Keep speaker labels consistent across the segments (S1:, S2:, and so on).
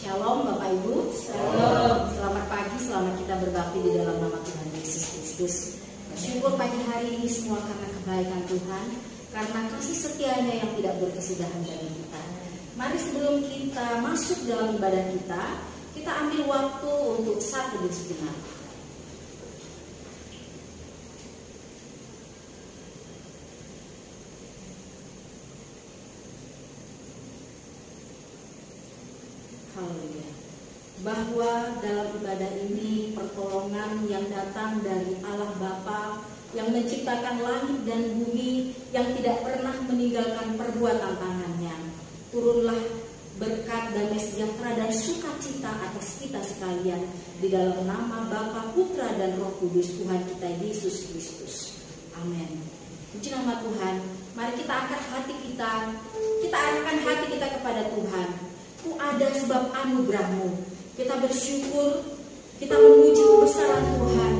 S1: Shalom Bapak Ibu. Shalom. Selamat pagi, selamat kita berbakti di dalam nama Tuhan Yesus Kristus. Bersyukur pagi hari ini semua karena kebaikan Tuhan, karena kasih setianya yang tidak berkesudahan dari kita. Mari sebelum kita masuk dalam ibadah kita ambil waktu untuk satu teduh sejenak. Haleluya. Bahwa dalam ibadah ini pertolongan yang datang dari Allah Bapa yang menciptakan langit dan bumi, yang tidak pernah meninggalkan perbuatan tangannya. Turunlah berkat, damai sejahtera dan sukacita atas kita sekalian di dalam nama Bapa, Putra dan Roh Kudus Tuhan kita Yesus Kristus. Amin. Puji nama Tuhan. Mari kita angkat hati kita arahkan hati kita kepada Tuhan. Ku ada sebab anugerah-Mu. Kita bersyukur, kita memuji kebesaran Tuhan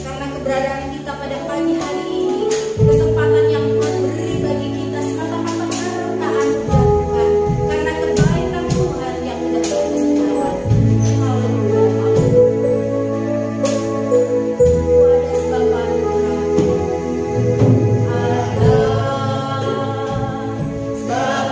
S1: karena keberadaan kita pada pagi hari ini, kesempatan yang Tuhan beri bagi kita semata-mata karena anugerah Tuhan, karena kebaikan Tuhan yang tidak berkesudahan. Haleluya. Ku ada sebab anugerah-Mu.
S2: Ada sebab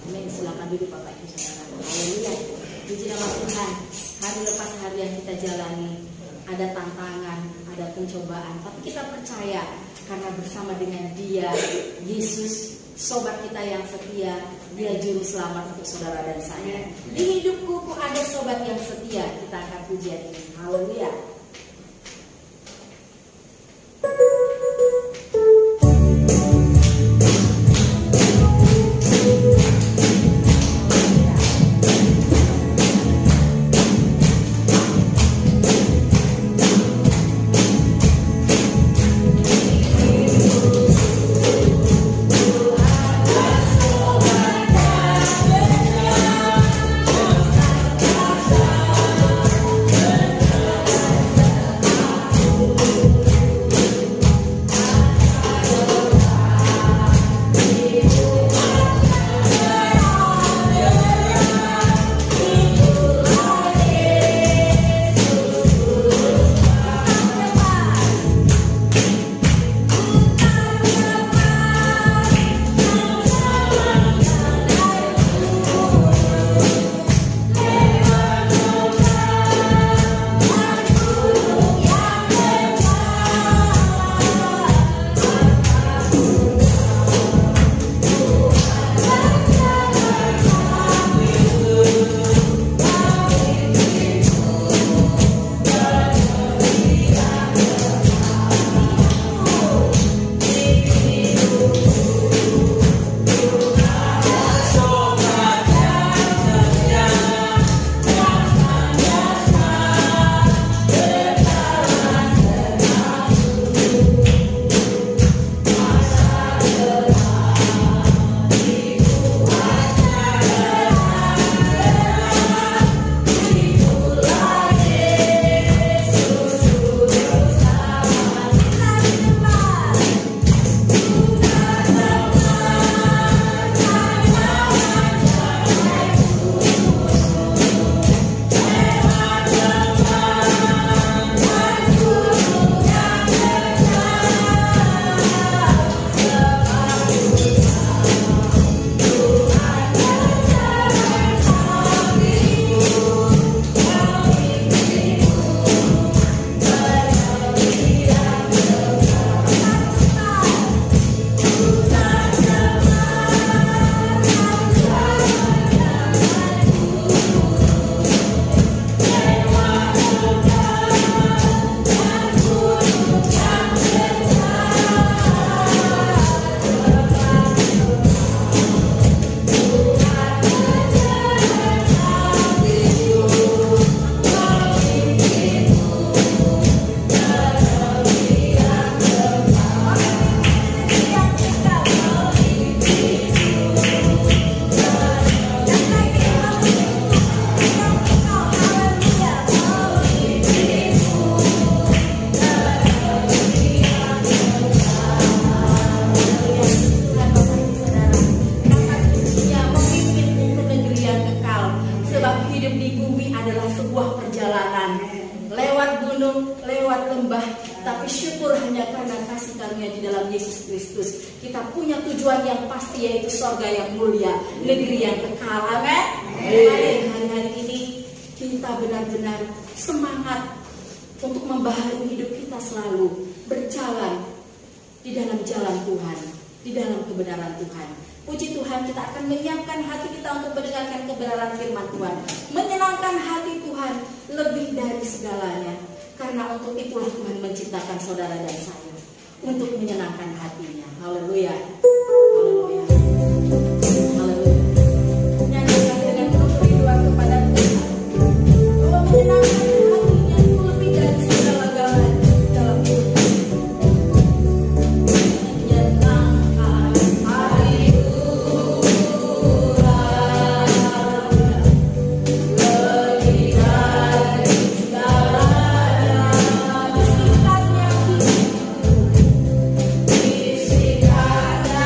S1: Amin. Silakan duduk Bapak Ibu Saudara. Haleluya. Puji nama Tuhan. Hari lepas hari yang kita jalani, ada tantangan, ada pencobaan, tapi kita percaya karena bersama dengan Dia, Yesus, sobat kita yang setia, Dia juru selamat untuk saudara dan saya. Di hidupku ada sobat yang setia. Kita akan pujian ini. Haleluya. Tapi syukur hanya karena kasih karunia di dalam Yesus Kristus. Kita punya tujuan yang pasti, yaitu surga yang mulia, negeri yang kekal. Amin. Hari-hari ini kita benar-benar semangat untuk membaharui hidup kita, selalu berjalan di dalam jalan Tuhan, di dalam kebenaran Tuhan. Puji Tuhan, kita akan menyiapkan hati kita untuk mendengarkan kebenaran firman Tuhan, menyenangkan hati Tuhan lebih dari segalanya. Karena untuk itulah Tuhan menciptakan saudara dan saya, untuk menyenangkan hatinya. Haleluya. Haleluya. Haleluya. Nyanyikan dengan penuh kerinduan kepada Tuhan, bahwa menyenangkan hatinya itu lebih dari segala-galanya dalam hidup. Menyenangkan hatiku lebih dari segalanya. Bisikannya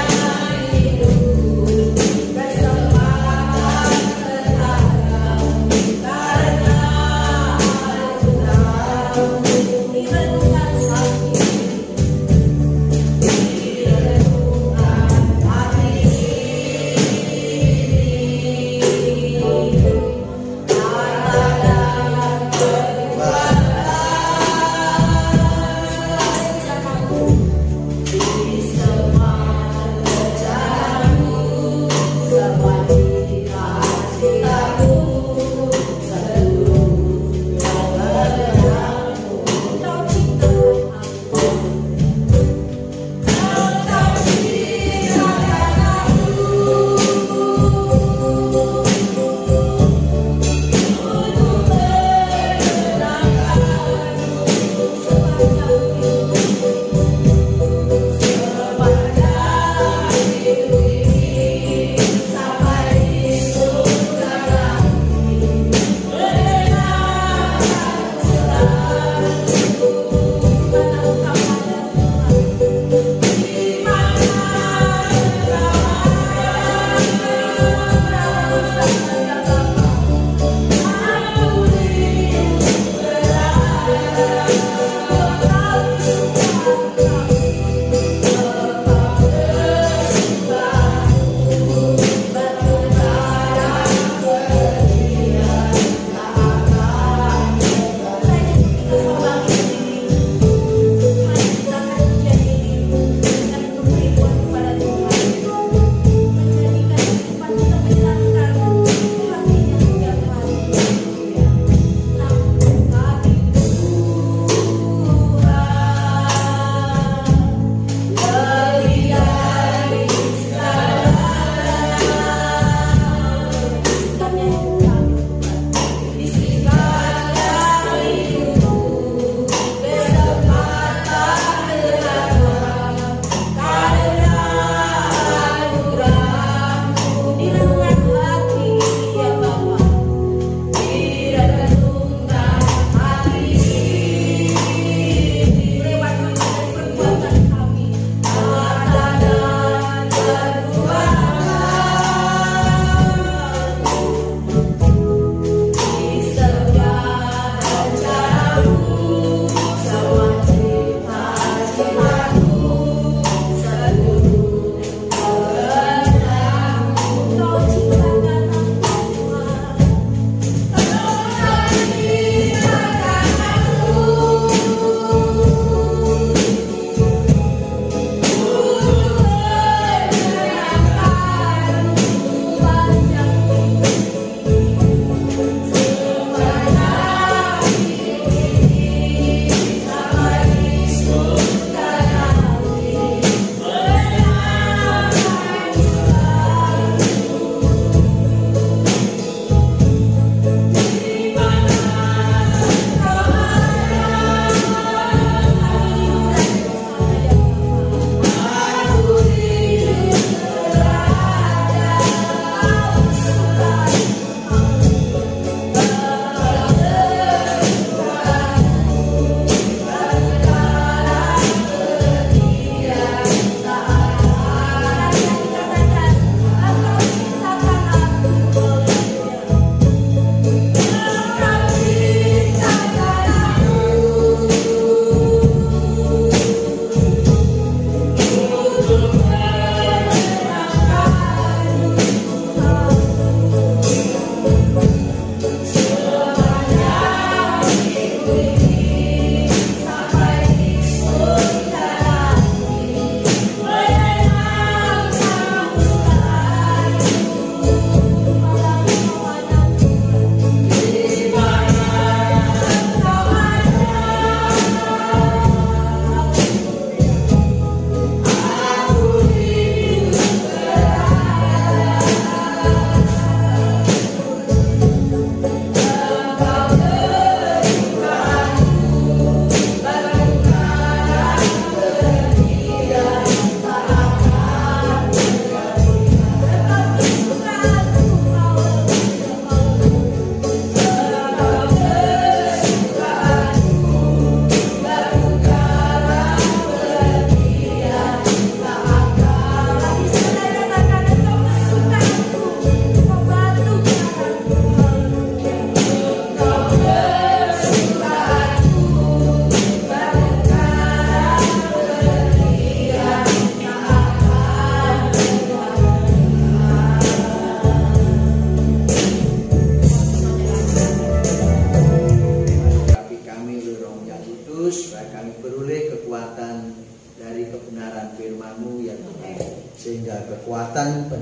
S2: segala kekuatan,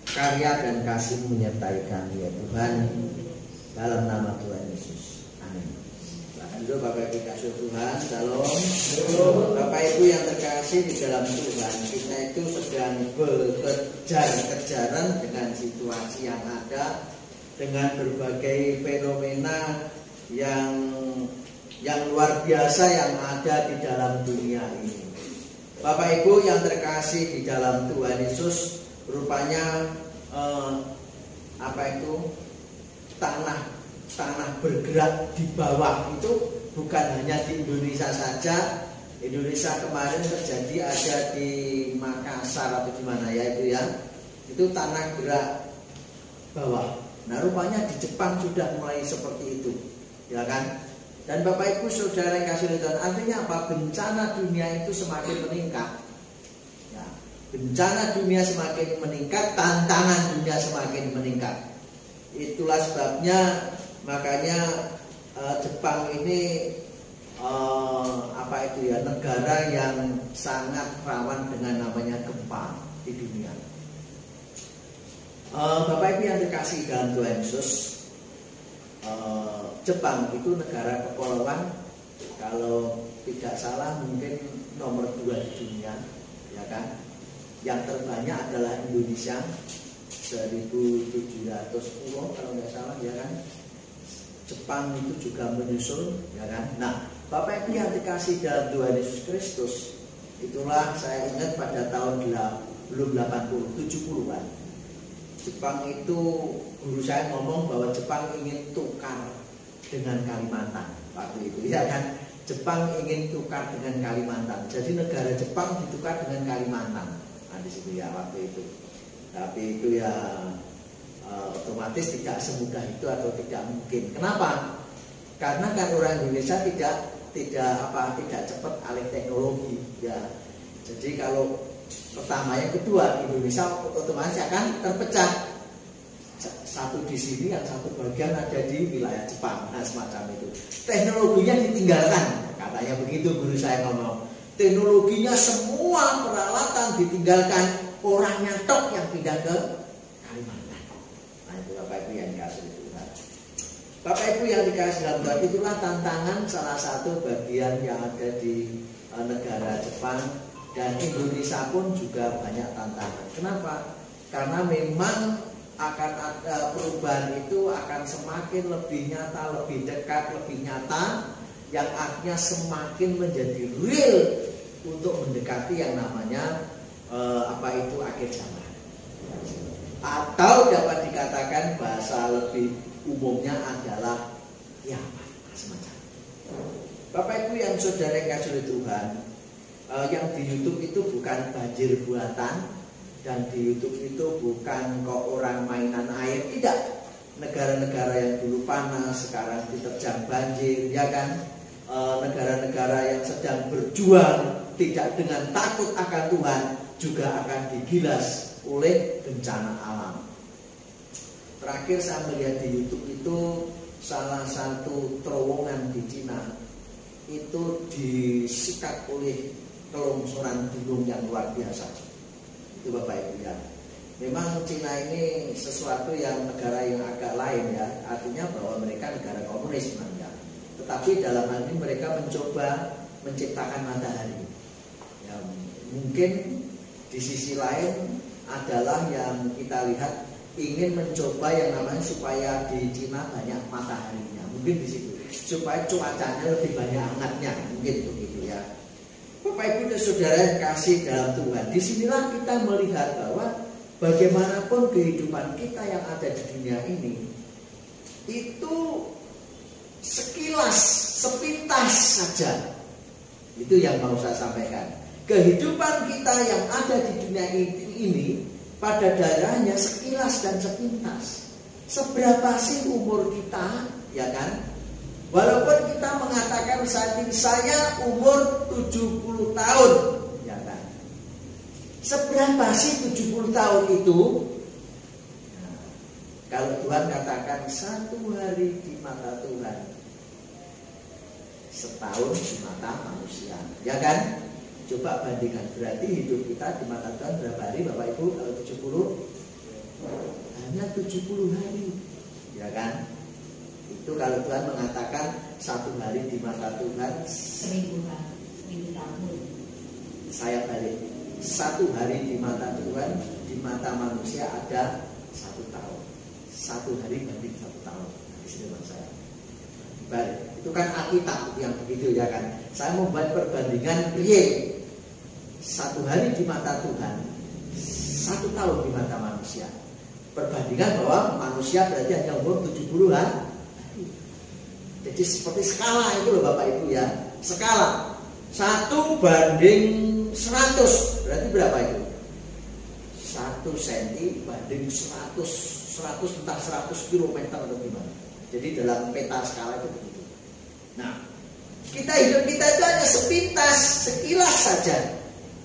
S2: karya dan kasih menyertai kami ya Tuhan, dalam nama Tuhan Yesus, amin. Silahkan dulu Bapak Ibu kasih Tuhan, shalom. Bapak Ibu yang terkasih di dalam Tuhan, kita itu sedang berkejar-kejaran dengan situasi yang ada, dengan berbagai fenomena yang luar biasa yang ada di dalam dunia ini. Bapak Ibu yang terkasih di dalam Tuhan Yesus, rupanya tanah bergerak di bawah itu bukan hanya di Indonesia saja. Indonesia kemarin terjadi ada di Makassar atau di mana ya itu ya, itu tanah gerak bawah. Nah rupanya di Jepang sudah mulai seperti itu, ya kan? Dan Bapak Ibu Saudara yang kasih Tuhan, artinya apa? Bencana dunia itu semakin meningkat. Ya, bencana dunia semakin meningkat, tantangan dunia semakin meningkat. Itulah sebabnya makanya Jepang ini negara yang sangat rawan dengan namanya gempa di dunia. Bapak Ibu yang terkasih dalam Tuhan Yesus, Jepang itu negara kepulauan, kalau tidak salah mungkin nomor 2 di dunia, ya kan? Yang terbanyak adalah Indonesia, 1.700 pulau kalau nggak salah, ya kan? Jepang itu juga menyusul, ya kan? Nah, Bapak Ibu yang dikasih dalam Tuhan Yesus Kristus, itulah saya ingat pada tahun belum 80, 70-an. Jepang itu, guru saya ngomong bahwa Jepang ingin tukar dengan Kalimantan waktu itu, ya kan? Jepang ingin tukar dengan Kalimantan. Jadi negara Jepang ditukar dengan Kalimantan. Nah di situ ya waktu itu. Tapi itu ya otomatis tidak semudah itu atau tidak mungkin. Kenapa? Karena kan orang Indonesia tidak cepat alih teknologi, ya. Jadi kalau pertama, yang kedua, Indonesia otomatis akan terpecah. Satu di sini, yang satu bagian ada di wilayah Jepang, nah semacam itu. Teknologinya ditinggalkan, katanya begitu guru saya ngomong. Teknologinya semua peralatan ditinggalkan, orangnya tok yang pindah ke Kalimantan. Nah itu Bapak Ibu yang dikasih Tuhan. Bapak Ibu yang dikasih dalam Tuhan, itulah tantangan salah satu bagian yang ada di negara Jepang. Dan Indonesia pun juga banyak tantangan. Kenapa? Karena memang akan ada perubahan itu akan semakin lebih nyata, lebih dekat, lebih nyata, yang akhirnya semakin menjadi real untuk mendekati yang namanya akhir zaman. Atau dapat dikatakan bahasa lebih umumnya adalah kiamat semacam. Bapak Ibu yang saudara yang kasih Tuhan, yang di YouTube itu bukan banjir buatan, dan di YouTube itu bukan kok orang mainan air, tidak. Negara-negara yang dulu panas sekarang diterjang banjir, ya kan? Negara-negara yang sedang berjuang tidak dengan takut akan Tuhan juga akan digilas oleh bencana alam. Terakhir saya melihat di YouTube itu salah satu terowongan di Cina itu disikat oleh kelongsoran gunung yang luar biasa. Itu Bapak Ibu ya. Memang Cina ini sesuatu yang negara yang agak lain ya. Artinya bahwa mereka negara komunis sebenarnya. Tetapi dalam hal ini mereka mencoba menciptakan matahari. Ya, mungkin di sisi lain adalah yang kita lihat ingin mencoba yang namanya supaya di Cina banyak mataharinya. Mungkin di situ. Supaya cuacanya lebih banyak hangatnya. Mungkin begitu ya. Bapak Ibu dan Saudara yang kasih dalam Tuhan, disinilah kita melihat bahwa bagaimanapun kehidupan kita yang ada di dunia ini, itu sekilas, sepintas saja. Itu yang mau saya sampaikan. Kehidupan kita yang ada di dunia ini pada dasarnya sekilas dan sepintas. Seberapa sih umur kita, ya kan? Walaupun kita mengatakan saat ini saya umur 70 tahun, ya kan? Seberapa sih 70 tahun itu? Nah, kalau Tuhan katakan satu hari di mata Tuhan, setahun di mata manusia, ya kan? Coba bandingkan, berarti hidup kita di mata Tuhan berapa hari Bapak Ibu? Kalau 70, hanya 70 hari, ya kan? Itu kalau Tuhan mengatakan satu hari di mata Tuhan
S1: 1000 tahun.
S2: Saya balik, satu hari di mata Tuhan, di mata manusia ada 1 tahun. Satu hari banding 1 tahun. Di sini saya balik. Itu kan Alkitab yang begitu, ya kan? Saya membuat perbandingan real. Satu hari di mata Tuhan, 1 tahun di mata manusia. Perbandingan bahwa manusia berarti hanya umur 70 hari. Jadi seperti skala itu loh Bapak Ibu ya. Skala 1 banding 100. Berarti berapa itu? 1 cm banding 100 entah 100 km atau gimana. Jadi dalam peta skala itu begitu. Nah, hidup kita itu hanya sepintas, sekilas saja.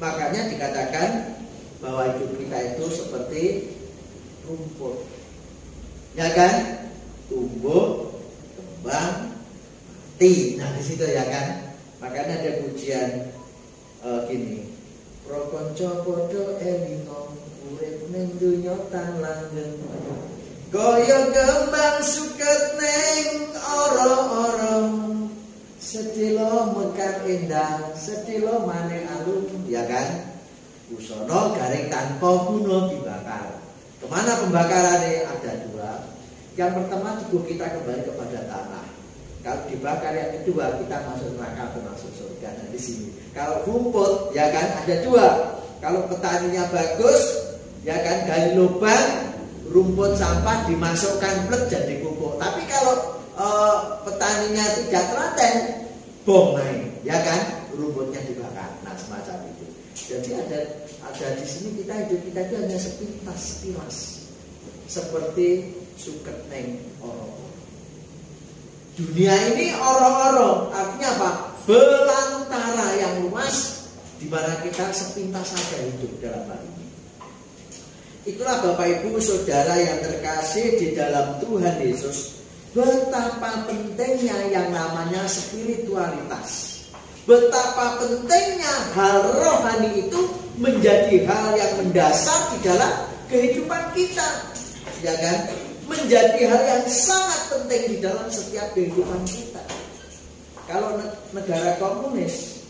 S2: Makanya dikatakan bahwa hidup kita itu seperti rumput, ya kan? Tumbuh, kembang, mati. Nah di situ ya kan. Makanya ada pujian gini. Prokonco podo elingo, urip ning donya tan langgeng. Kaya kembang suket ning ora-ora. Sedilo mekar indah, sedilo maneh alun, ya kan? Usono garing tanpa guna dibakar. Kemana pembakarannya? Ada 2. Yang pertama tubuh kita kembali kepada tanah. Kalau dibakar yang kedua kita masuk neraka atau masuk surga. Nah di sini. Kalau rumput, ya kan ada 2. Kalau petaninya bagus, ya kan gali lubang, rumput sampah dimasukkan plek jadi pupuk. Tapi kalau petaninya tidak telaten, bom naik, ya kan, rumputnya dibakar. Nah semacam itu. Jadi ada di sini hidup kita itu hanya sepintas sekilas, seperti suket neng oro. Dunia ini oro-oro, artinya apa? Belantara yang luas, di mana kita sepintas saja hidup dalam hal ini. Itulah Bapak Ibu Saudara yang terkasih di dalam Tuhan Yesus. Betapa pentingnya yang namanya spiritualitas. Betapa pentingnya hal rohani itu menjadi hal yang mendasar di dalam kehidupan kita, ya kan? Menjadi hal yang sangat penting di dalam setiap kehidupan kita. Kalau negara komunis,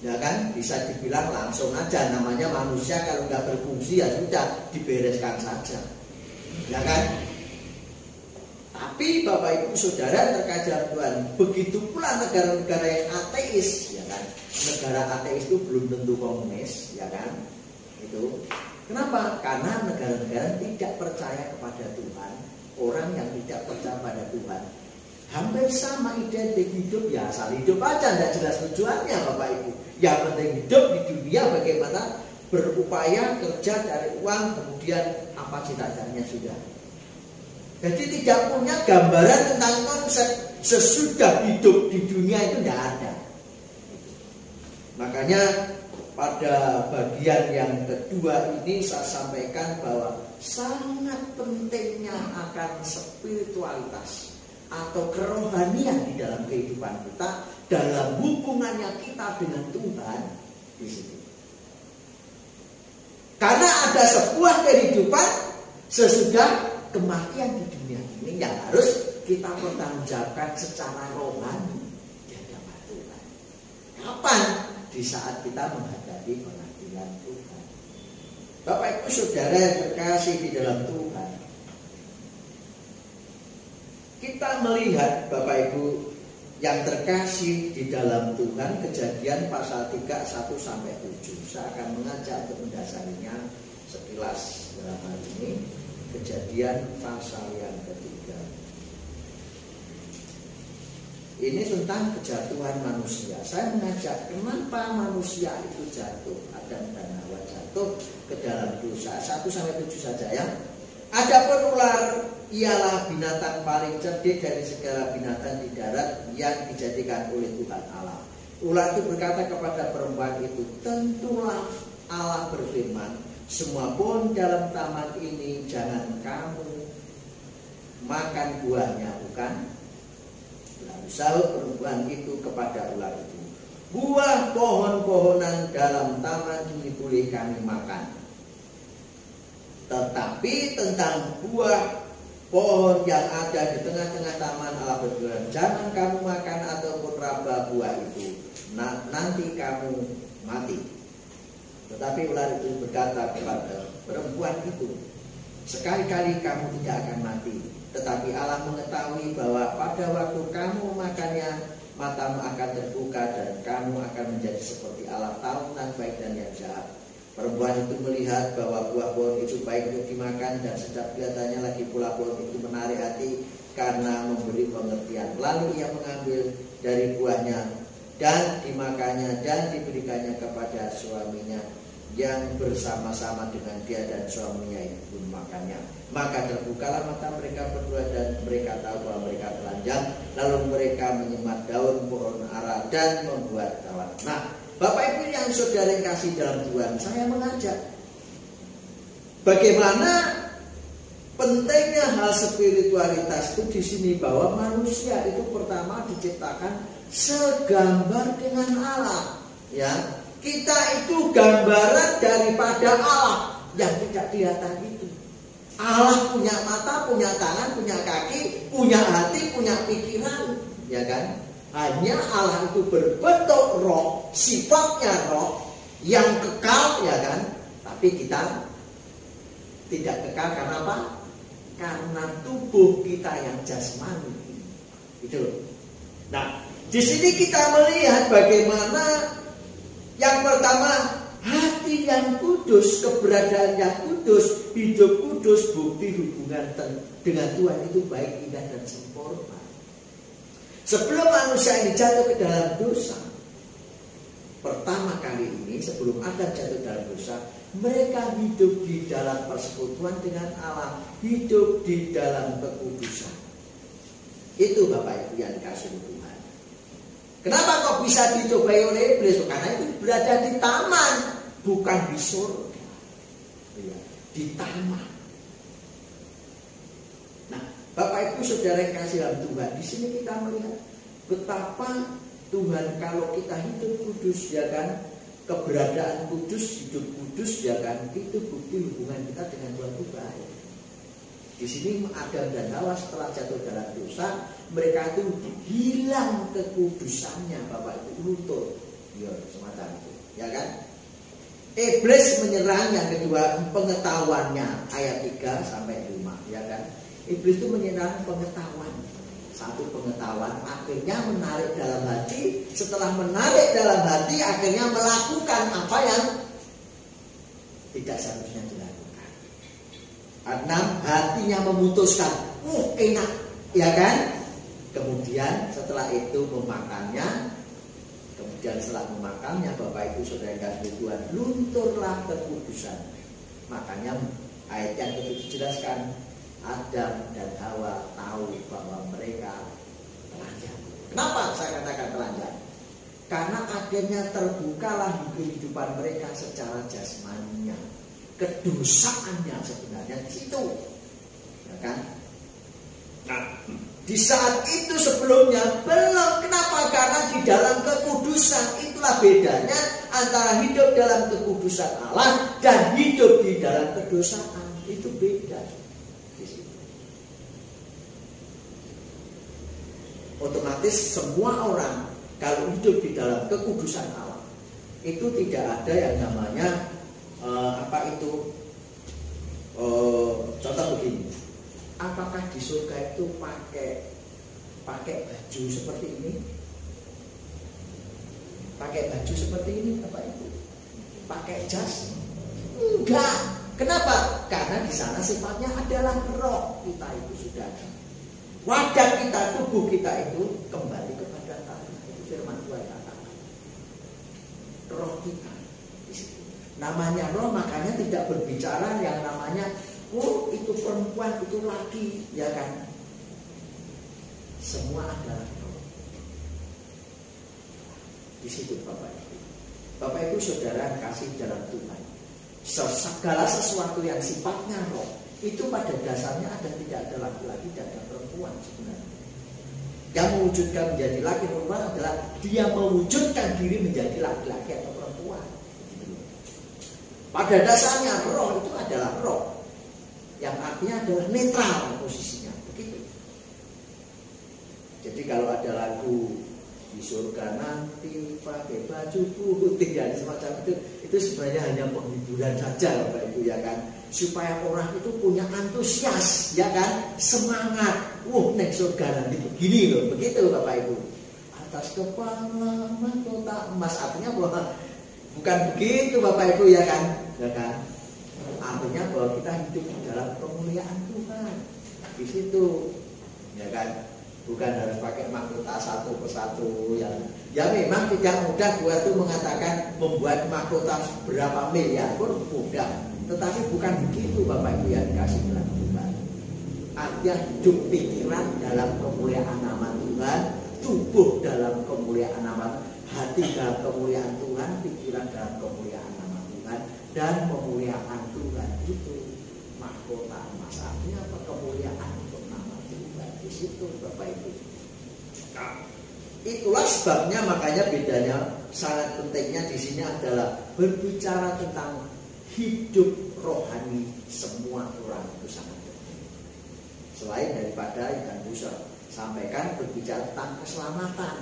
S2: ya kan, bisa dibilang langsung aja namanya manusia kalau nggak berfungsi ya sudah dibereskan saja, ya kan? Tapi Bapak Ibu Saudara terkasih Tuhan, begitu pula negara-negara yang ateis, ya kan? Negara ateis itu belum tentu komunis, ya kan? Itu. Kenapa? Karena negara-negara tidak percaya kepada Tuhan, orang yang tidak percaya pada Tuhan, hampir sama identik hidup, ya asal hidup aja, tidak jelas tujuannya Bapak Ibu. Yang penting hidup di dunia bagaimana berupaya kerja cari uang, kemudian apa cita-citanya sudah. Jadi tidak punya gambaran tentang konsep sesudah hidup di dunia itu tidak ada. Makanya pada bagian yang kedua ini saya sampaikan bahwa sangat pentingnya akan spiritualitas atau kerohanian di dalam kehidupan kita, dalam hubungannya kita dengan Tuhan di situ. Karena ada sebuah kehidupan sesudah kematian di dunia ini yang harus kita pertanggungjawabkan secara rohani di hadapan Tuhan. Kapan? Di saat kita menghadapi pengadilan Tuhan. Bapak Ibu Saudara yang terkasih di dalam Tuhan, kita melihat Bapak Ibu yang terkasih di dalam Tuhan, Kejadian pasal 3 1-7. Saya akan mengajak untuk mendasarinya sekilas dalam hal ini. Kejadian pasal yang ketiga. Ini tentang kejatuhan manusia. Saya mengajak kenapa manusia itu jatuh, Adam dan Hawa jatuh ke dalam dosa. 1-7 saja ya. Adapun ular ialah binatang paling cerdik dari segala binatang di darat yang dijadikan oleh Tuhan Allah. Ular itu berkata kepada perempuan itu, tentulah Allah berfirman, semua pohon dalam taman ini jangan kamu makan buahnya, bukan? Lalu sahut perempuan itu kepada ular itu, buah pohon-pohonan dalam taman ini boleh kami makan. Tetapi tentang buah pohon yang ada di tengah-tengah taman Allah berfirman, jangan kamu makan ataupun raba buah itu, nanti kamu mati. Tetapi ular itu berkata kepada perempuan itu, sekali-kali kamu tidak akan mati. Tetapi Allah mengetahui bahwa pada waktu kamu makannya, matamu akan terbuka dan kamu akan menjadi seperti Allah, tahu tentang baik dan yang jahat. Perempuan itu melihat bahwa buah pohon itu baik untuk dimakan dan sedap kelihatannya, lagi pula pohon itu menarik hati karena memberi pengertian. Lalu ia mengambil dari buahnya dan dimakannya dan diberikannya kepada suaminya yang bersama-sama dengan dia, dan suaminya itu pun makannya. Maka terbukalah mata mereka berdua dan mereka tahu bahwa mereka telanjang. Lalu mereka menyemat daun pohon ara dan membuat tawar. Nah, Bapak Ibu yang saudara kasih dalam Tuhan, saya mengajak bagaimana pentingnya hal spiritualitas itu di sini, bahwa manusia itu pertama diciptakan segambar dengan Allah, ya. Kita itu gambaran daripada Allah yang tidak kelihatan itu. Allah punya mata, punya tangan, punya kaki, punya hati, punya pikiran, ya kan? Hanya Allah itu berbentuk roh, sifatnya roh yang kekal, ya kan? Tapi kita tidak kekal karena apa? Karena tubuh kita yang jasmani. Itu. Nah, di sini kita melihat bagaimana yang pertama, hati yang kudus, keberadaan yang kudus, hidup kudus, bukti hubungan dengan Tuhan itu baik, indah, dan sempurna. Sebelum manusia ini jatuh ke dalam dosa, pertama kali ini sebelum Adam jatuh dalam dosa, mereka hidup di dalam persekutuan dengan Allah, hidup di dalam kekudusan. Itu Bapak Ibu yang dikasihi Tuhan. Kenapa kok bisa dicobai oleh iblis? Karena itu berada di taman, bukan di surga, ya, di taman. Nah, Bapak Ibu saudara yang kasih dalam Tuhan, di sini kita melihat betapa Tuhan kalau kita hidup kudus, ya kan, keberadaan kudus, hidup kudus, ya kan, itu bukti hubungan kita dengan Tuhan itu baik. Di sini Adam dan Hawa setelah jatuh dalam dosa, mereka itu hilang kekudusannya, Bapak Ibu, luntur, ya semacam itu, ya kan? Iblis menyerang yang kedua pengetahuannya, ayat 3 sampai 5, ya kan? Iblis itu menyerang pengetahuan, satu pengetahuan, akhirnya menarik dalam hati, setelah menarik dalam hati, akhirnya melakukan apa yang tidak seharusnya dilakukan. 6, hatinya memutuskan, enak, ya kan? Kemudian setelah itu memakannya. Kemudian setelah memakannya, Bapak Ibu saudara yang kasih Tuhan, lunturlah kekudusan. Makanya ayat yang ke-7 jelaskan, Adam dan Hawa tahu bahwa mereka telanjang. Kenapa saya katakan telanjang? Karena akhirnya terbukalah kehidupan mereka secara jasmaninya. Kedosaannya sebenarnya di situ, ya kan? Nah, di saat itu sebelumnya belum. Kenapa? Karena di dalam kekudusan, itulah bedanya antara hidup dalam kekudusan Allah dan hidup di dalam kedosaan. Itu beda. Di situ. Otomatis semua orang kalau hidup di dalam kekudusan Allah, itu tidak ada yang namanya contoh begini, apakah di surga itu pakai baju seperti ini? Pakai baju seperti ini, Bapak Ibu? Pakai jas? Enggak. Kenapa? Karena di sana sifatnya adalah roh kita itu sudah ada. Wadah kita, tubuh kita itu kembali kepada tanah. Itu firman Tuhan katakan. Roh kita. Namanya roh, makanya tidak berbicara yang namanya itu perempuan, itu laki, ya kan? Semua adalah roh. Di situ Bapak Ibu. Bapak Ibu saudara kasih dalam Tuhan. Segala sesuatu yang sifatnya roh, itu pada dasarnya ada, tidak ada laki-laki dan ada perempuan sebenarnya. Yang mewujudkan menjadi laki perempuan adalah dia mewujudkan diri menjadi laki-laki atau perempuan. Pada dasarnya roh itu adalah roh, yang artinya adalah netral posisinya, begitu. Jadi kalau ada lagu di surga nanti pakai baju putih dan semacam itu sebenarnya hanya penghiburan saja, Bapak Ibu, ya kan, supaya orang itu punya antusias, ya kan, semangat. Nek surga nanti begini loh, begitu Bapak Ibu. Atas kepala mahkota emas, artinya bahwa bukan begitu Bapak Ibu, ya kan, artinya bahwa kita hidup dalam kemuliaan Tuhan di situ, ya kan. Bukan harus pakai mahkota satu persatu ya memang tidak mudah Tuhan itu mengatakan membuat mahkota berapa miliar pun mudah, tetapi bukan begitu Bapak Ibu yang dikasih dalam Tuhan. Artinya hidup pikiran dalam kemuliaan nama Tuhan, tubuh dalam kemuliaan nama, hati dalam kemuliaan Tuhan, pikiran dalam kemuliaan nama Tuhan, dan kemuliaan Tuhan itu mahkota emas. Artinya apa? Kemuliaan untuk nama Tuhan di situ Bapak Ibu. Nah, itulah sebabnya, makanya bedanya sangat pentingnya di sini adalah berbicara tentang hidup rohani semua orang itu sangat penting. Selain daripada yang bisa sampaikan berbicara tentang keselamatan.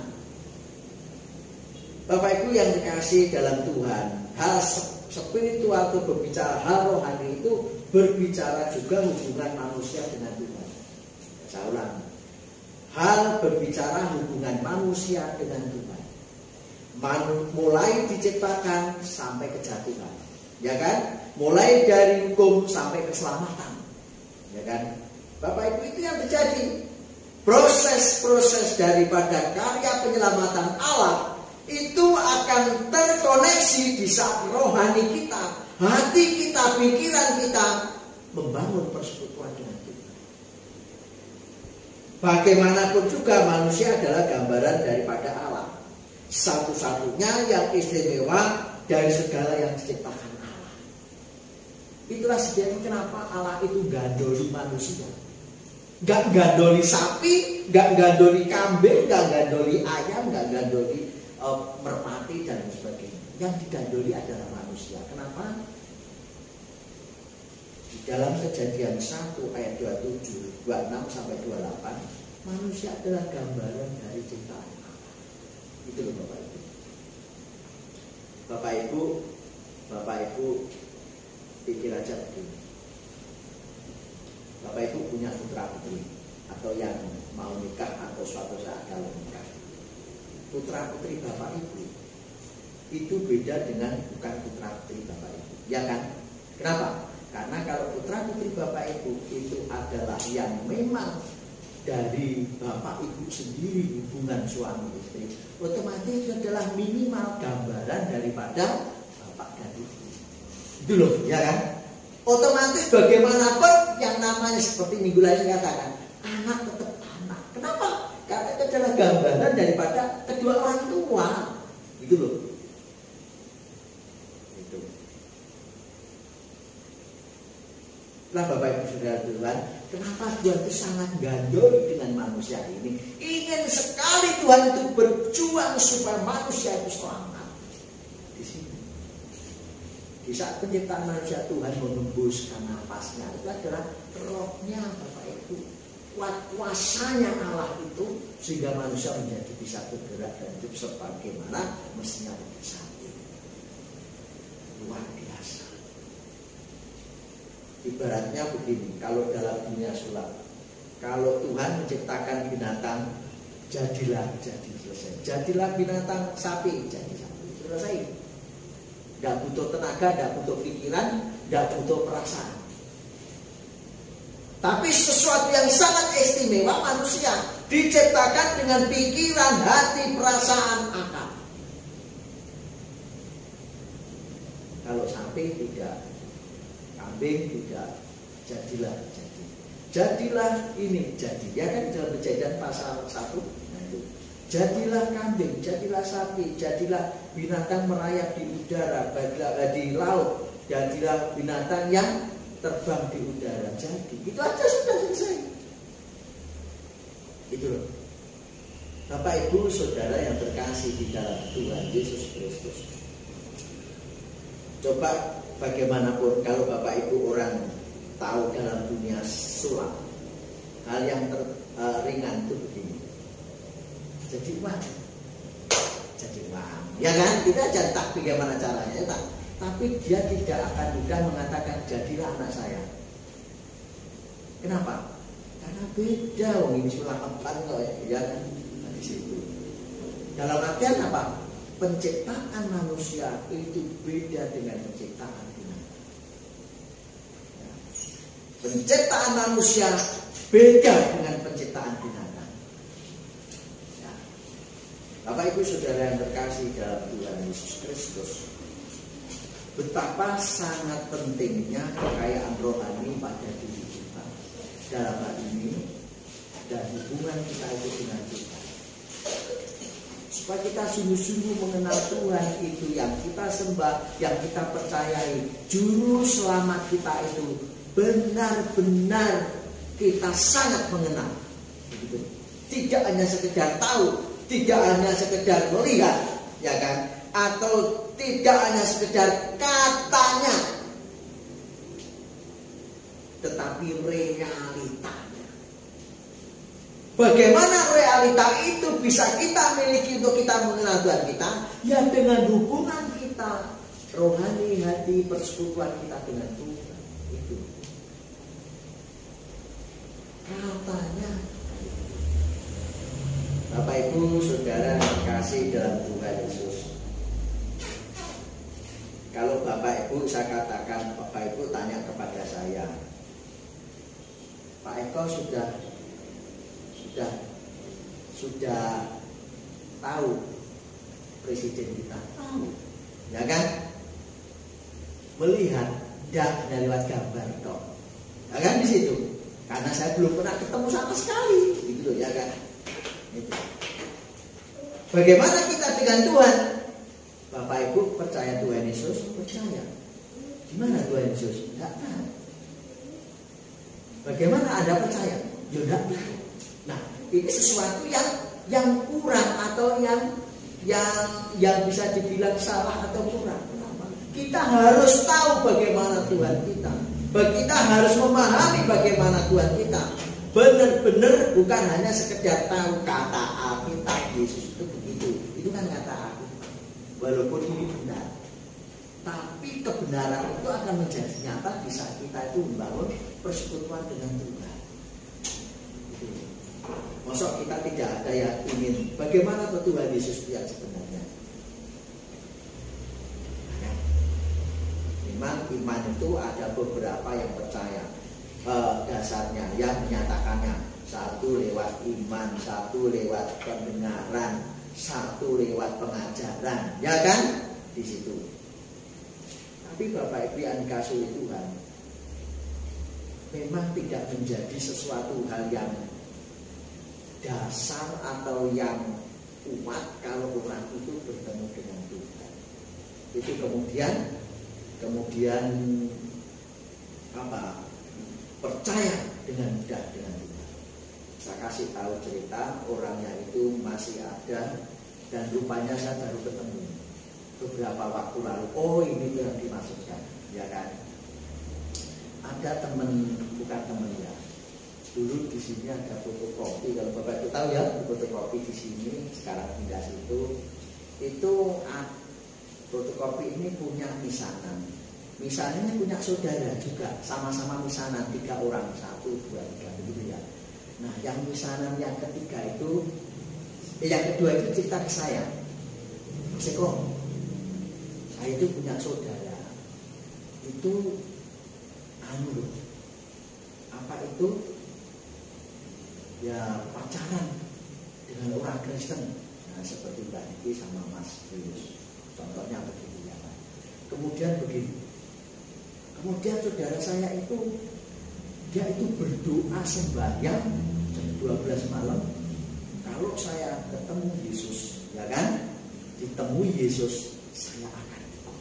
S2: Bapak Ibu yang dikasih dalam Tuhan, hal spiritual itu berbicara hal rohani itu berbicara juga hubungan manusia dengan Tuhan. Saya ulang, hal berbicara hubungan manusia dengan Tuhan, mulai diciptakan sampai kejatuhan, ya kan, mulai dari hukum sampai keselamatan, ya kan, Bapak Ibu, itu yang terjadi. Proses-proses daripada karya penyelamatan Allah itu akan terkoneksi di saat rohani kita, hati kita, pikiran kita membangun persekutuan dengan Tuhan. Bagaimanapun juga manusia adalah gambaran daripada Allah, satu-satunya yang istimewa dari segala yang diciptakan Allah. Itulah sebabnya kenapa Allah itu gandoli manusia. Gak gandoli sapi, gak gandoli kambing, gak gandoli ayam, gak gandoli merpati dan sebagainya. Yang digandoli adalah manusia. Kenapa? Di dalam Kejadian 1 ayat 27, 26 sampai 28, manusia adalah gambaran dari ciptaan Allah. Itu loh Bapak Ibu. Bapak Ibu pikir aja begini. Bapak Ibu punya putra putri atau yang mau nikah atau suatu saat kalau nikah. Putra putri Bapak Ibu itu beda dengan bukan putra putri Bapak Ibu, ya kan? Kenapa? Karena kalau putra putri Bapak Ibu itu adalah yang memang dari Bapak Ibu sendiri, hubungan suami istri, otomatis itu adalah minimal gambaran daripada Bapak dan Ibu. Itu loh, ya kan? Otomatis bagaimanapun yang namanya seperti minggu lalu saya katakan, anak tetap anak. Kenapa? Karena itu adalah gambaran daripada kedua orang tua. Gitu loh. Itu. Nah Bapak Ibu Saudara Tuhan, kenapa Tuhan itu sangat gandoli dengan manusia ini? Ingin sekali Tuhan itu berjuang supaya manusia itu selamat. Di sini. Di saat penciptaan manusia, Tuhan mengembuskan napasnya. Itu adalah rohnya Bapak Ibu, kuasanya Allah itu, sehingga manusia menjadi bisa bergerak dan hidup sebagaimana mestinya saat ini. Luar biasa. Ibaratnya begini, kalau dalam dunia sulap, kalau Tuhan menciptakan binatang, jadilah, jadi selesai. Jadilah binatang sapi, jadi sapi, selesai. Tidak butuh tenaga, tidak butuh pikiran, tidak butuh perasaan. Tapi sesuatu yang sangat istimewa, manusia diciptakan dengan pikiran, hati, perasaan, akal. Kalau sapi tidak, kambing tidak, jadilah jadi. Jadilah ini jadi. Ya kan dalam Kejadian pasal 1. Nah itu. Jadilah kambing, jadilah sapi, jadilah binatang merayap di udara, di laut, jadilah binatang yang terbang di udara. Jadi itu aja sudah selesai. Itu loh. Bapak Ibu Saudara yang terkasih di dalam Tuhan Yesus Kristus, coba bagaimanapun kalau Bapak Ibu orang tahu dalam dunia sulap, hal yang ringan itu begini, jadi uang, ya kan? Kita aja tak bagaimana caranya, ya tak? Tapi dia tidak akan mudah mengatakan jadilah anak saya. Kenapa? Karena beda, ini sulap-sulap kok ya kan? Di situ. Dalam artian apa? Penciptaan manusia itu beda dengan penciptaan binatang. Penciptaan manusia beda dengan penciptaan binatang. Ya. Bapak Ibu Saudara yang terkasih dalam Tuhan Yesus Kristus, betapa sangat pentingnya kekayaan rohani pada diri kita dalam hal ini dan hubungan kita itu dengan Tuhan. Supaya kita sungguh-sungguh mengenal Tuhan itu yang kita sembah, yang kita percayai, juru selamat kita itu benar-benar kita sangat mengenal. Begitu. Tidak hanya sekedar tahu, tidak hanya sekedar melihat, ya kan? Atau tidak hanya sekedar katanya, tetapi realitanya. Bagaimana realita itu bisa kita miliki untuk kita mengenal Tuhan kita? Ya dengan hubungan kita rohani, hati, persekutuan kita dengan Tuhan. Itu katanya. Bapak Ibu Saudara yang kasih dalam Tuhan Yesus, kalau Bapak Ibu saya katakan, Bapak Ibu tanya kepada saya, Pak Eko sudah tahu presiden kita, tahu, ya kan? Melihat tidak hanya lewat gambar toh, ya kan di situ. Karena saya belum pernah ketemu sama sekali, gitu ya kan? Itu. Bagaimana kita dengan Tuhan? Bapak Ibu percaya Tuhan Yesus? Percaya. Gimana Tuhan Yesus? Tidak tahu. Bagaimana Anda percaya? Ya tidak tahu. Nah, ini sesuatu yang kurang atau yang bisa dibilang salah atau kurang. Kenapa? Kita harus tahu bagaimana Tuhan kita. Kita harus memahami bagaimana Tuhan kita. Benar-benar bukan hanya sekedar tahu kata Alkitab Yesus itu begitu. Itu kan kata Alkitab. Walaupun ini benar, tapi kebenaran itu akan menjadi nyata di saat kita itu membangun persekutuan dengan Tuhan. Masa kita tidak ada yang ingin bagaimana Tuhan Yesus yang sebenarnya? Memang iman itu ada beberapa yang percaya dasarnya, yang menyatakannya. Satu lewat iman, satu lewat kebenaran, satu lewat pengajaran, ya kan? Di situ. Tapi Bapak Ibu yang dikasihi Tuhan, memang tidak menjadi sesuatu hal yang dasar atau yang kuat kalau orang itu bertemu dengan Tuhan. Itu kemudian apa? Percaya dengan mudah dengan Tuhan. Saya kasih tahu cerita, orangnya itu masih ada dan rupanya saya baru ketemu beberapa waktu lalu. Oh, ini yang dimaksudkan, ya kan? Ada teman, bukan teman ya. Dulu di sini ada fotokopi, kalau Bapak itu tahu ya, fotokopi di sini, sekarang pindah situ. Itu fotokopi ini punya misanan. Misalnya punya saudara juga, sama-sama misanan 3 orang, 1, 2, 3, begitu ya. Nah, yang misanan yang ketiga itu, yang kedua itu cerita ke saya, Mas Eko, saya itu punya saudara, itu apa itu? Ya pacaran dengan orang Kristen, nah seperti Mbak Niki sama Mas Yus, contohnya begitu ya. Kemudian begini. Kemudian saudara saya itu, dia itu berdoa sembahyang jam 12 malam. Kalau saya ketemu Yesus, ya kan? Ditemui Yesus, saya akan ikut.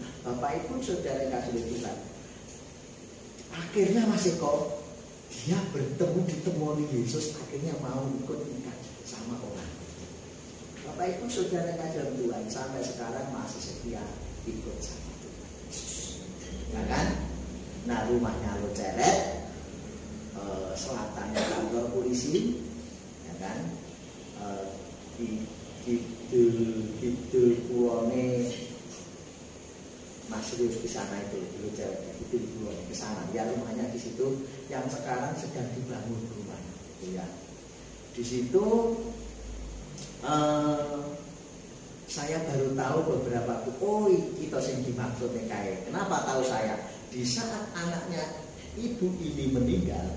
S2: Nah, Bapak Ibu Saudara yang kasih Tuhan, akhirnya masih kok dia bertemu ditemui Yesus, akhirnya mau ikut nikah sama orang. Bapak Ibu Saudara dalam Tuhan, sampai sekarang masih setia ikut sama Tuhan Yesus, ya kan? Nah, rumahnya lo ceret, selatannya kantor polisi, ya kan? Di kulone Mas Rius di sana itu dulu ceweknya itu di kulone ke sana, ya rumahnya di situ yang sekarang sedang dibangun rumahnya, ya. Di situ saya baru tahu beberapa itu yang dimaksudnya kayak. Kenapa tahu saya? Di saat anaknya ibu ini meninggal,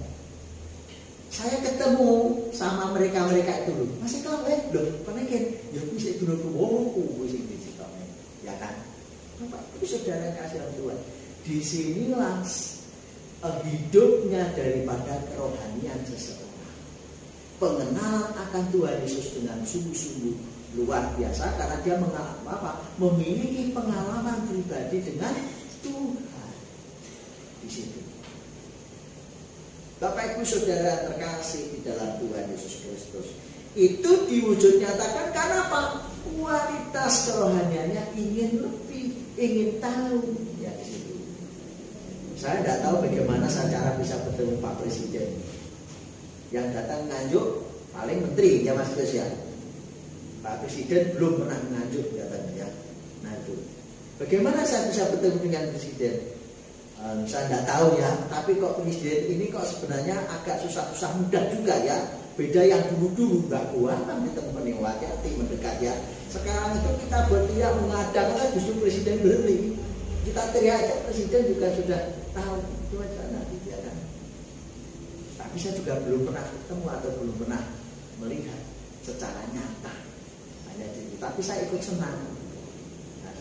S2: saya ketemu sama mereka itu loh. Masih kau loh, pengen ya bisa itu loh, ya kan? Bapak Ibu Saudara kasih Tuhan, disinilah hidupnya daripada kerohanian seseorang. Pengenalan akan Tuhan Yesus dengan sungguh-sungguh luar biasa karena dia memiliki pengalaman pribadi dengan Tuhan di situ. Bapak Ibu Saudara terkasih di dalam Tuhan Yesus Kristus, itu diwujud nyatakan karena apa? Kualitas kerohaniannya ingin lebih, ingin tahu, ya di situ. Saya tidak tahu bagaimana cara bisa bertemu Pak Presiden. Yang datang nganjuk paling menteri ya Mas Yus ya. Pak Presiden belum pernah nganjuk katanya ya. Nah itu. Bagaimana saya bisa bertemu dengan Presiden? Saya tidak tahu ya, tapi kok presiden ini kok sebenarnya agak susah-susah mudah juga ya. Beda yang dulu nggak kuat kan ditemukan hati mendekat ya. Sekarang itu kita berteriak mengadakan justru presiden berhenti. Kita teriak aja presiden juga sudah tahu itu aja nanti ya kan. Tapi saya juga belum pernah ketemu atau belum pernah melihat secara nyata hanya itu. Tapi saya ikut senang. Nah,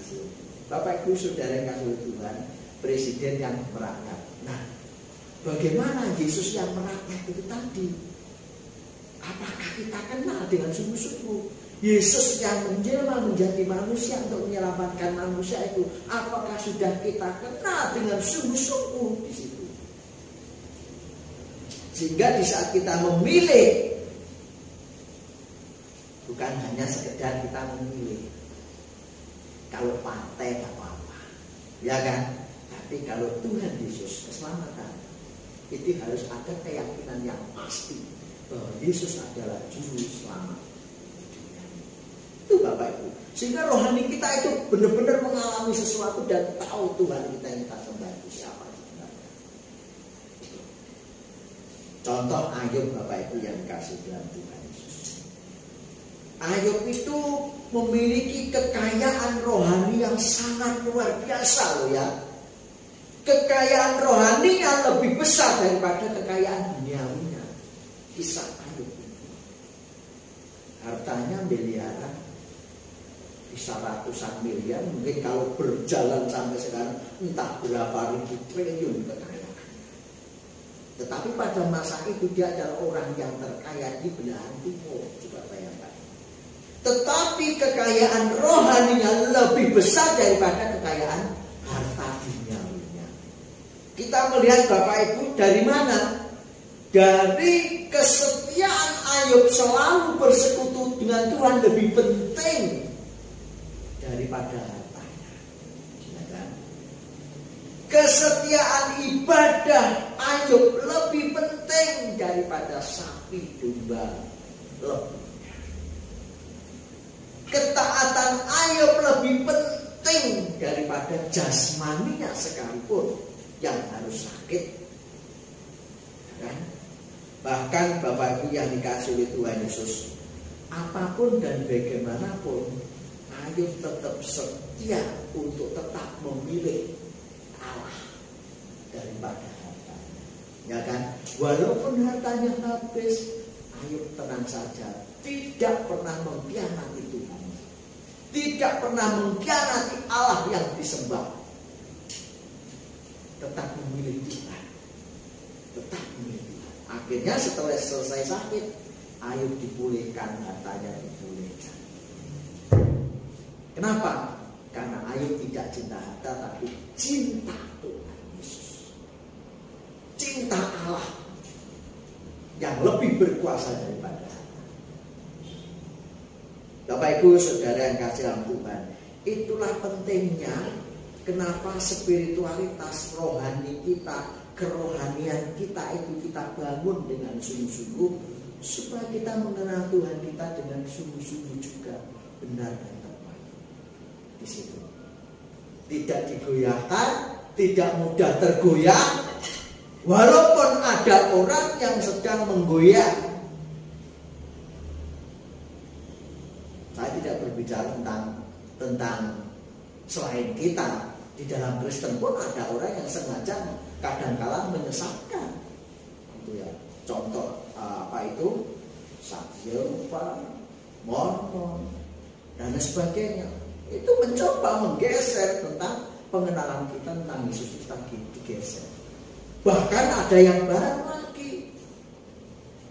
S2: Bapak Ibu Saudara yang kasih Tuhan, presiden yang merakyat. Nah, bagaimana Yesus yang merakyat itu tadi? Apakah kita kenal dengan sungguh-sungguh Yesus yang menjelma menjadi manusia untuk menyelamatkan manusia itu? Apakah sudah kita kenal dengan sungguh-sungguh di situ? Sehingga di saat kita memilih, bukan hanya sekedar kita memilih. Kalau partai tak apa-apa, ya kan? Tapi kalau Tuhan Yesus keselamatan, itu harus ada keyakinan yang pasti bahwa Yesus adalah juru selamat. Itu Bapak Ibu. Sehingga rohani kita itu benar-benar mengalami sesuatu dan tahu Tuhan kita yang kita sembah itu siapa sebenarnya. Contoh Ayub Bapak Ibu yang dikasih dalam Tuhan Yesus. Ayub itu memiliki kekayaan rohani yang sangat luar biasa loh ya. Kekayaan rohaninya lebih besar daripada kekayaan duniawinya. Kisah Ayub itu hartanya miliaran, bisa ratusan miliar, mungkin kalau berjalan sampai sekarang entah berapa ribu triliun kekayaan. Tetapi pada masa itu dia adalah orang yang terkaya di belahan timur, coba bayangkan. Tetapi kekayaan rohaninya lebih besar daripada kekayaan harta duniawinya. Kita melihat Bapak Ibu dari mana? Dari kesetiaan Ayub selalu bersekutu dengan Tuhan lebih penting daripada hartanya. Ya kan? Kesetiaan ibadah Ayub lebih penting daripada sapi domba lebihnya. Ketaatan Ayub lebih penting daripada jasmaninya sekalipun yang harus sakit. Ya kan? Bahkan Bapak Ibu yang dikasih oleh Tuhan Yesus, apapun dan bagaimanapun Ayub tetap setia untuk tetap memilih Allah daripada hartanya. Ya kan? Walaupun hartanya habis, Ayub tenang saja, tidak pernah mengkhianati Tuhan, tidak pernah mengkhianati Allah yang disembah, tetap memilih Tuhan, tetap memilih Tuhan. Akhirnya setelah selesai sakit, Ayub dipulihkan, hartanya dipulihkan. Kenapa? Karena Ayub tidak cinta harta, tapi cinta Tuhan Yesus, cinta Allah. berkuasa daripada harta. Bapak Ibu Saudara yang kasih dalam Tuhan, itulah pentingnya kenapa spiritualitas rohani kita, kerohanian kita itu kita bangun dengan sungguh-sungguh, supaya kita mengenal Tuhan kita dengan sungguh-sungguh juga benar dan tepat. Di situ tidak digoyahkan, tidak mudah tergoyah, walaupun ada orang yang sedang menggoyah. Saya tidak berbicara tentang selain kita. Di dalam Kristen pun ada orang yang sengaja kadang-kala menyesatkan. Itu ya. Contoh apa itu? Saksi Yehova, Mormon, dan sebagainya. Itu mencoba menggeser tentang pengenalan kita tentang Yesus kita digeser. Bahkan ada yang baru lagi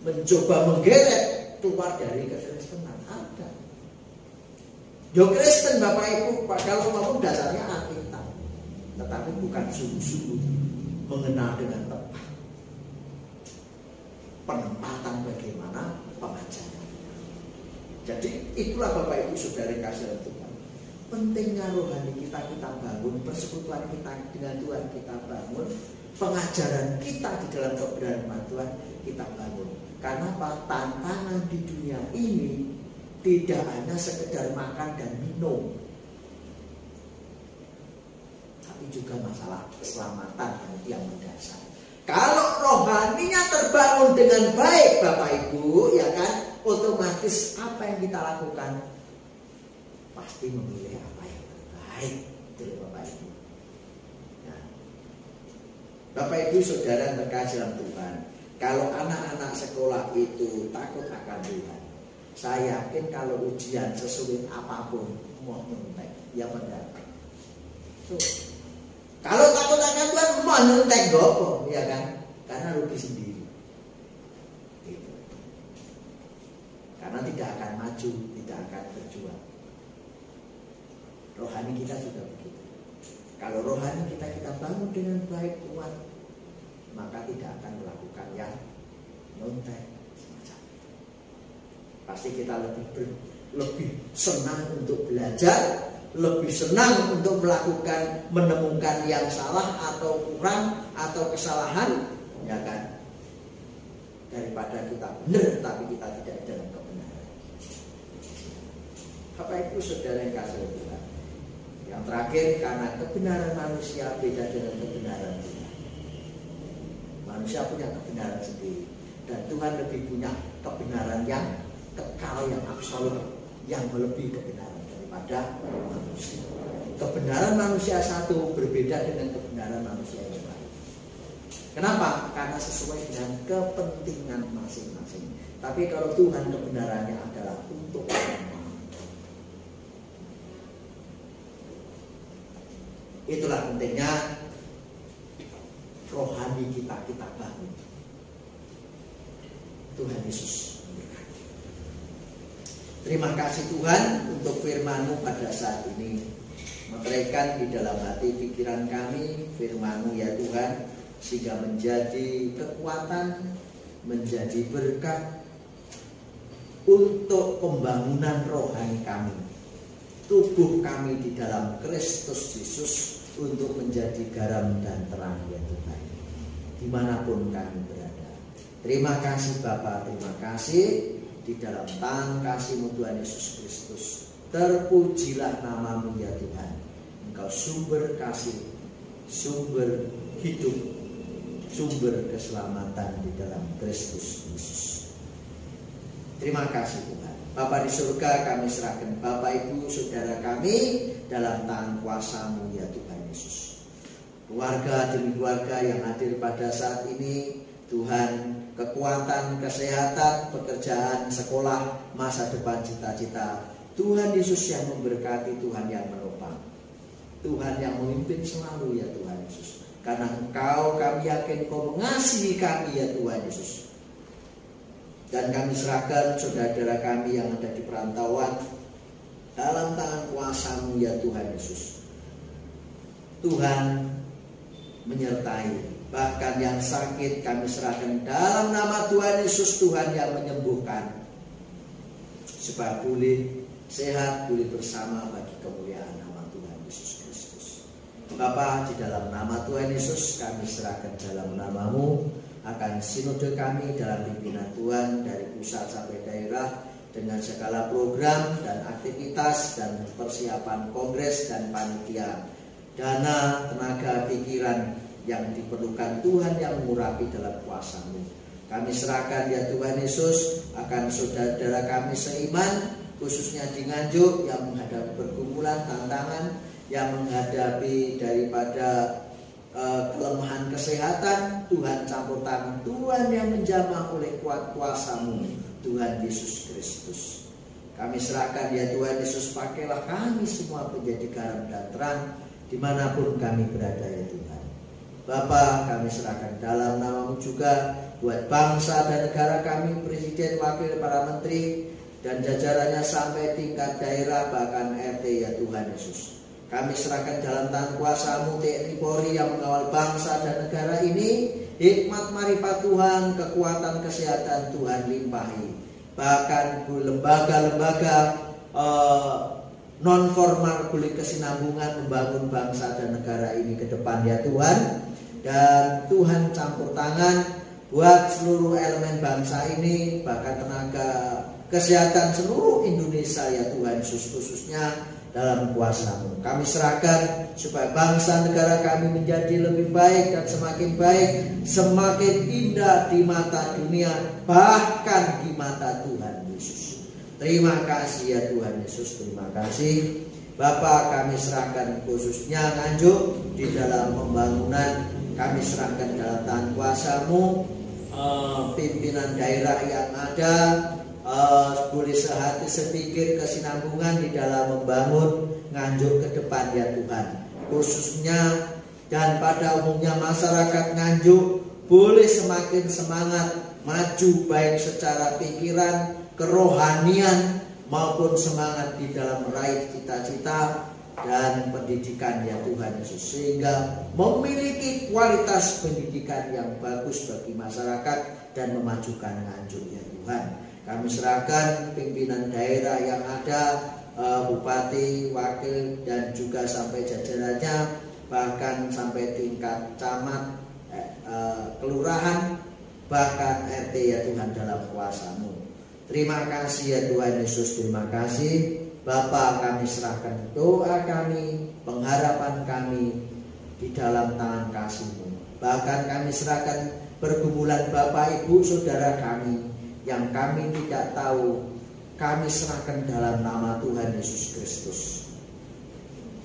S2: mencoba menggeret keluar dari kekristenan. Ada. Yo Kristen Bapak Ibu, kalau ngomong dasarnya Alkitab, tetapi bukan sungguh-sungguh mengenal dengan tepat penempatan bagaimana pengajaran. Jadi itulah Bapak Ibu Saudara kasih Tuhan. Pentingnya rohani kita bangun, persekutuan kita dengan Tuhan kita bangun, pengajaran kita di dalam kebenaran Tuhan kita bangun. Karena apa? Tantangan di dunia ini tidak hanya sekedar makan dan minum, tapi juga masalah keselamatan yang mendasar. Kalau rohaninya terbangun dengan baik Bapak Ibu, ya kan, otomatis apa yang kita lakukan pasti memilih apa yang terbaik dari Bapak Ibu. Nah, Bapak Ibu Saudara yang terkasih dalam Tuhan, kalau anak-anak sekolah itu takut akan Tuhan, saya yakin kalau ujian sesulit apapun mau nyontek, ya benar. Kalau takut akan Tuhan mau nyontek gopo, ya kan? Karena rugi sendiri. Gitu. Karena tidak akan maju, tidak akan berjuang. Rohani kita juga begitu. Kalau rohani kita bangun dengan baik kuat, maka tidak akan melakukan yang nyontek semacam itu. Pasti kita lebih senang untuk belajar, lebih senang untuk menemukan yang salah atau kurang atau kesalahan, ya kan, daripada kita benar tapi kita tidak dalam kebenaran. Bapak Ibu Saudara yang kasih Tuhan, yang terakhir, karena kebenaran manusia beda dengan kebenaran Tuhan. Manusia punya kebenaran sendiri, dan Tuhan lebih punya kebenaran yang kekal, yang absolut, yang melebihi kebenaran daripada manusia. Kebenaran manusia satu berbeda dengan kebenaran manusia yang lain. Kenapa? Karena sesuai dengan kepentingan masing-masing. Tapi kalau Tuhan kebenarannya adalah untuk orang. Itulah pentingnya rohani kita bangun. Tuhan Yesus memberkati. Terima kasih Tuhan untuk firman-Mu pada saat ini. Meteraikan di dalam hati pikiran kami firman-Mu ya Tuhan, sehingga menjadi kekuatan, menjadi berkat untuk pembangunan rohani kami, tubuh kami di dalam Kristus Yesus, untuk menjadi garam dan terang ya Tuhan, dimanapun kami berada. Terima kasih Bapa, terima kasih di dalam tangan kasih-Mu Tuhan Yesus Kristus. Terpujilah nama-Mu ya Tuhan. Engkau sumber kasih, sumber hidup, sumber keselamatan di dalam Kristus Yesus. Terima kasih Tuhan. Bapa di surga, kami serahkan Bapak Ibu Saudara kami dalam tangan kuasa-Mu ya Tuhan Yesus. Keluarga demi keluarga yang hadir pada saat ini, Tuhan, kekuatan, kesehatan, pekerjaan, sekolah, masa depan, cita-cita, Tuhan Yesus yang memberkati, Tuhan yang menopang, Tuhan yang memimpin selalu ya Tuhan Yesus. Karena Engkau, kami yakin Engkau mengasihi kami ya Tuhan Yesus. Dan kami serahkan saudara-saudara kami yang ada di perantauan dalam tangan kuasa-Mu ya Tuhan Yesus. Tuhan menyertai Bahkan yang sakit kami serahkan dalam nama Tuhan Yesus, Tuhan yang menyembuhkan, supaya pulih, sehat, pulih bersama bagi kemuliaan nama Tuhan Yesus Kristus. Bapa, di dalam nama Tuhan Yesus kami serahkan dalam nama-Mu akan sinode kami dalam pimpinan Tuhan dari pusat sampai daerah, dengan segala program dan aktivitas dan persiapan kongres dan panitia, dana, tenaga, pikiran yang diperlukan Tuhan yang mengurapi dalam kuasa-Mu. Kami serahkan ya Tuhan Yesus akan saudara kami seiman, khususnya di Nganjuk yang menghadapi pergumulan, tantangan, yang menghadapi daripada kelemahan kesehatan. Tuhan campur tangan, Tuhan yang menjamah oleh kuasa-Mu, Tuhan Yesus Kristus. Kami serahkan ya Tuhan Yesus, pakailah kami semua menjadi garam dan terang dimanapun kami berada ya Tuhan. Bapa, kami serahkan dalam nama-Mu juga buat bangsa dan negara kami, presiden, wakil, para menteri, dan jajarannya sampai tingkat daerah bahkan RT ya Tuhan Yesus. Kami serahkan dalam tangan kuasa-Mu TNI Polri yang mengawal bangsa dan negara ini. Hikmat marifat Tuhan, kekuatan kesehatan Tuhan limpahi. Bahkan lembaga-lembaga non formal boleh kesinambungan membangun bangsa dan negara ini ke depan ya Tuhan. Dan Tuhan campur tangan buat seluruh elemen bangsa ini, bahkan tenaga kesehatan seluruh Indonesia ya Tuhan Yesus, khususnya dalam kuasa-Mu. Kami serahkan supaya bangsa negara kami menjadi lebih baik dan semakin baik, semakin indah di mata dunia, bahkan di mata Tuhan Yesus. Terima kasih ya Tuhan Yesus, terima kasih. Bapa, kami serahkan khususnya Nganjuk di dalam pembangunan. Kami serahkan dalam tangan kuasa-Mu, pimpinan daerah yang ada, boleh sehati sepikir kesinambungan di dalam membangun Nganjuk ke depan ya Tuhan. Khususnya dan pada umumnya masyarakat Nganjuk boleh semakin semangat maju, baik secara pikiran, kerohanian, maupun semangat di dalam meraih cita-cita dan pendidikan ya Tuhan Yesus, sehingga memiliki kualitas pendidikan yang bagus bagi masyarakat dan memajukan Nganjuk ya Tuhan. Kami serahkan pimpinan daerah yang ada, bupati, wakil, dan juga sampai jajarannya, bahkan sampai tingkat camat, kelurahan, bahkan RT ya Tuhan dalam kuasa-Mu. Terima kasih ya Tuhan Yesus, terima kasih. Bapa, kami serahkan doa kami, pengharapan kami di dalam tangan kasih-Mu. Bahkan kami serahkan pergumulan Bapak Ibu Saudara kami yang kami tidak tahu, kami serahkan dalam nama Tuhan Yesus Kristus.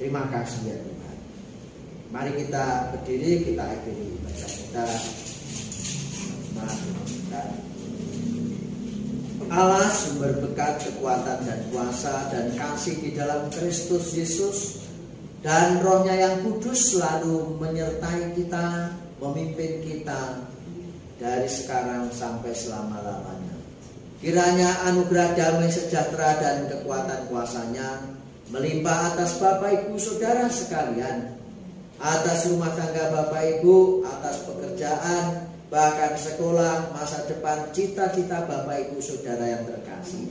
S2: Terima kasih ya Tuhan. Mari kita berdiri, kita akhiri ibadah kita. Allah sumber berkat, kekuatan dan kuasa dan kasih di dalam Kristus Yesus, dan Roh-Nya yang kudus selalu menyertai kita, memimpin kita dari sekarang sampai selama-lamanya. Kiranya anugerah damai sejahtera dan kekuatan kuasa-Nya melimpah atas Bapak Ibu Saudara sekalian, atas rumah tangga Bapak Ibu, atas pekerjaan, bahkan sekolah, masa depan, cita-cita Bapak Ibu Saudara yang terkasih.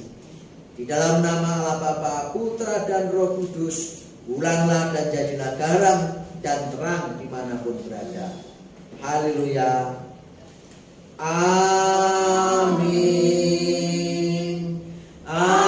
S2: Di dalam nama Allah Bapa, Putra dan Roh Kudus, ulanglah dan jadilah garam dan terang dimanapun berada. Haleluya. Amin. Amin.